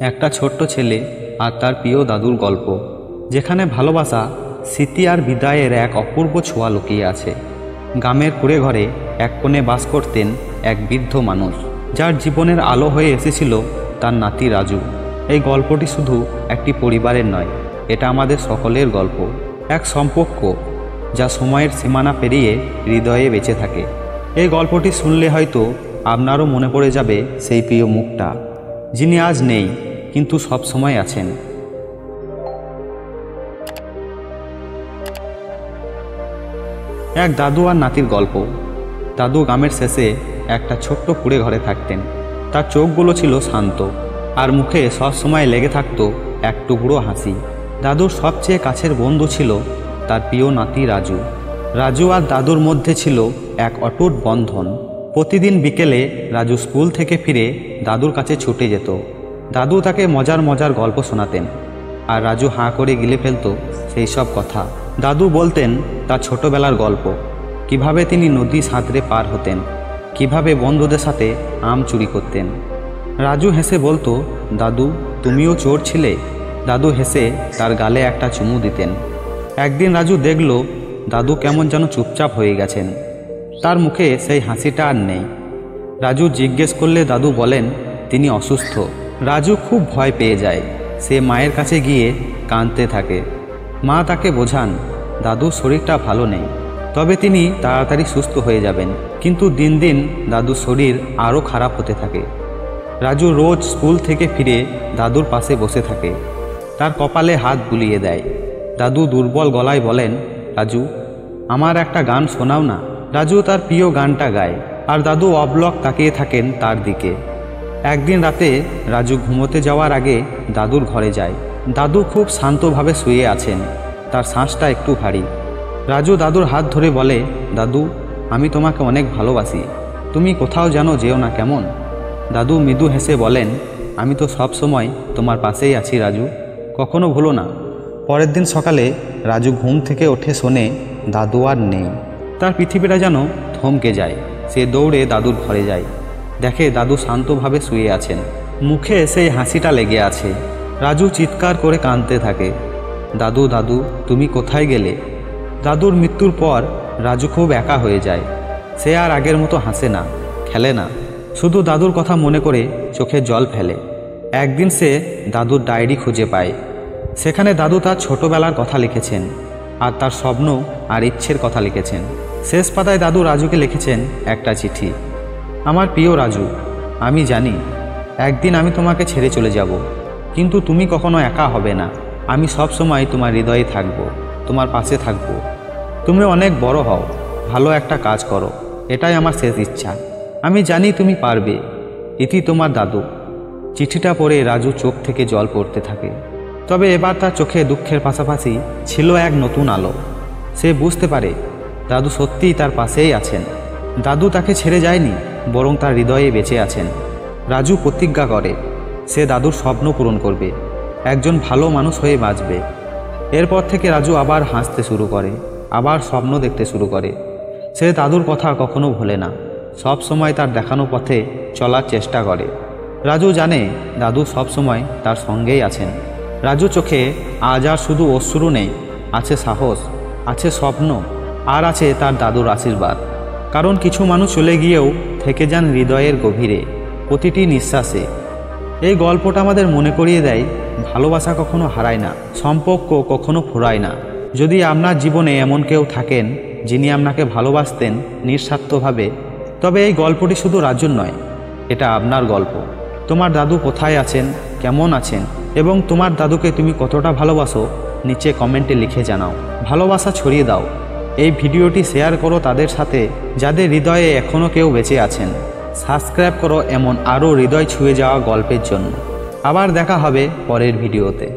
একটা ছোট্ট ছেলে আর তার প্রিয় দাদুর গল্প, যেখানে ভালোবাসা, স্মৃতি আর বিদায়ের এক অপূর্ব ছোঁয়া লুকিয়ে আছে। গ্রামের কুড়ে ঘরে এক কোণে বাস করতেন এক বৃদ্ধ মানুষ, যার জীবনের আলো হয়ে এসেছিল তার নাতি রাজু। এই গল্পটি শুধু একটি পরিবারের নয়, এটা আমাদের সকলের গল্প, এক সম্পর্ক যা সময়ের সীমানা পেরিয়ে হৃদয়ে বেঁচে থাকে। এই গল্পটি শুনলে হয়তো আপনারও মনে পড়ে যাবে সেই প্রিয় মুখটা, যিনি আজ নেই কিন্তু সব সময় আছেন। এক দাদু আর নাতির গল্প। দাদু গ্রামের শেষে একটা ছোট্ট কুড়ে ঘরে থাকতেন। তার চোখগুলো ছিল শান্ত, আর মুখে সবসময় লেগে থাকতো এক টুকরো হাসি। দাদুর সবচেয়ে কাছের বন্ধু ছিল তার প্রিয় নাতি রাজু। রাজু আর দাদুর মধ্যে ছিল এক অটুট বন্ধন। প্রতিদিন বিকেলে রাজু স্কুল থেকে ফিরে দাদুর কাছে ছুটে যেত। দাদু তাকে মজার মজার গল্প শোনাতেন, আর রাজু হাঁ করে গিলে ফেলত সেই সব কথা। দাদু বলতেন তার ছোটবেলার গল্প, কিভাবে তিনি নদী সাঁতরে পার হতেন, কিভাবে বন্ধুদের সাথে আম চুরি করতেন। রাজু হেসে বলতো, দাদু তুমিও চোর ছিলে। দাদু হেসে তার গালে একটা চুমু দিতেন। একদিন রাজু দেখল দাদু কেমন যেন চুপচাপ হয়ে গেছেন, তার মুখে সেই হাসিটা আর নেই। রাজু জিজ্ঞেস করলে দাদু বলেন তিনি অসুস্থ। রাজু খুব ভয় পেয়ে যায়। সে মায়ের কাছে গিয়ে কাঁদতে থাকে। মা তাকে বোঝান দাদুর শরীরটা ভালো নেই, তবে তিনি তাড়াতাড়ি সুস্থ হয়ে যাবেন। কিন্তু দিন দিন দাদুর শরীর আরও খারাপ হতে থাকে। রাজু রোজ স্কুল থেকে ফিরে দাদুর পাশে বসে থাকে, তার কপালে হাত বুলিয়ে দেয়। দাদু দুর্বল গলায় বলেন, রাজু আমার একটা গান শোনাও না। রাজু তার প্রিয় গানটা গায়, আর দাদু অবলক তাকিয়ে থাকেন তার দিকে। একদিন রাতে রাজু ঘুমোতে যাওয়ার আগে দাদুর ঘরে যায়। দাদু খুব শান্তভাবে শুয়ে আছেন, তার শ্বাসটা একটু ভারী। রাজু দাদুর হাত ধরে বলে, দাদু আমি তোমাকে অনেক ভালোবাসি, তুমি কোথাও যেন যেও না, কেমন? দাদু মৃদু হেসে বলেন, আমি তো সব সময় তোমার পাশেই আছি রাজু, কখনো ভুলো না। পরের দিন সকালে রাজু ঘুম থেকে ওঠে, শোনে দাদু আর নেই। তার পৃথিবীটা যেন থমকে যায়। সে দৌড়ে দাদুর ঘরে যায়, দেখে দাদু শান্তভাবে শুয়ে আছেন, মুখে সেই হাসিটা লেগে আছে। রাজু চিৎকার করে কাঁদতে থাকে, দাদু দাদু তুমি কোথায় গেলে? দাদুর মৃত্যুর পর রাজু খুব একা হয়ে যায়। সে আর আগের মতো হাসে না, খেলে না, শুধু দাদুর কথা মনে করে চোখে জল ফেলে। একদিন সে দাদুর ডায়েরি খুঁজে পায়। সেখানে দাদু তার ছোটবেলার কথা লিখেছেন, আর তার স্বপ্ন আর ইচ্ছের কথা লিখেছেন। শেষ পাতায় দাদু রাজুকে লিখেছেন একটা চিঠি। আমার প্রিয় রাজু, আমি জানি একদিন আমি তোমাকে ছেড়ে চলে যাব, কিন্তু তুমি কখনো একা হবে না। আমি সব সময় তোমার হৃদয়ে থাকব, তোমার পাশে থাকব। তুমি অনেক বড় হও, ভালো একটা কাজ করো, এটাই আমার শেষ ইচ্ছা। আমি জানি তুমি পারবে। ইতি তোমার দাদু। চিঠিটা পড়ে রাজু চোখ থেকে জল পড়তে থাকে। তবে এবার তার চোখে দুঃখের পাশাপাশি ছিল এক নতুন আলো। সে বুঝতে পারে দাদু সত্যিই তার পাশেই আছেন। দাদু তাকে ছেড়ে যায়নি, বরং তার হৃদয়ে বেঁচে আছেন। রাজু প্রতিজ্ঞা করে সে দাদুর স্বপ্ন পূরণ করবে, একজন ভালো মানুষ হয়ে বাঁচবে। এরপর থেকে রাজু আবার হাসতে শুরু করে, আবার স্বপ্ন দেখতে শুরু করে। সে দাদুর কথা কখনো ভোলে না, সব সময় তার দেখানো পথে চলার চেষ্টা করে। রাজু জানে দাদু সব সময় তার সঙ্গেই আছেন। রাজু চোখে আজ আর শুধু অশ্রু নেই, আছে সাহস, আছে স্বপ্ন, আর আছে তার দাদুর আশীর্বাদ। কারণ কিছু মানুষ চলে গিয়েও থেকে যান হৃদয়ের গভীরে, প্রতিটি নিঃশ্বাসে। এই গল্পটা আমাদের মনে করিয়ে দেয় ভালোবাসা কখনো হারায় না, সম্পর্ক কখনো ফুরায় না। যদি আপনার জীবনে এমন কেউ থাকেন যিনি আপনাকে ভালোবাসতেন নিঃস্বার্থভাবে, তবে এই গল্পটি শুধু রাজুর নয়, এটা আপনার গল্প। তোমার দাদু কোথায় আছেন, কেমন আছেন, এবং তোমার দাদুকে তুমি কতটা ভালোবাসো নিচে কমেন্টে লিখে জানাও। ভালোবাসা ছড়িয়ে দাও। এই ভিডিওটি শেয়ার করো তাদের সাথে যাদের হৃদয়ে এখনও কেউ বেঁচে আছেন। সাবস্ক্রাইব করো এমন আরও হৃদয় ছুঁয়ে যাওয়া গল্পের জন্য। আবার দেখা হবে পরের ভিডিওতে।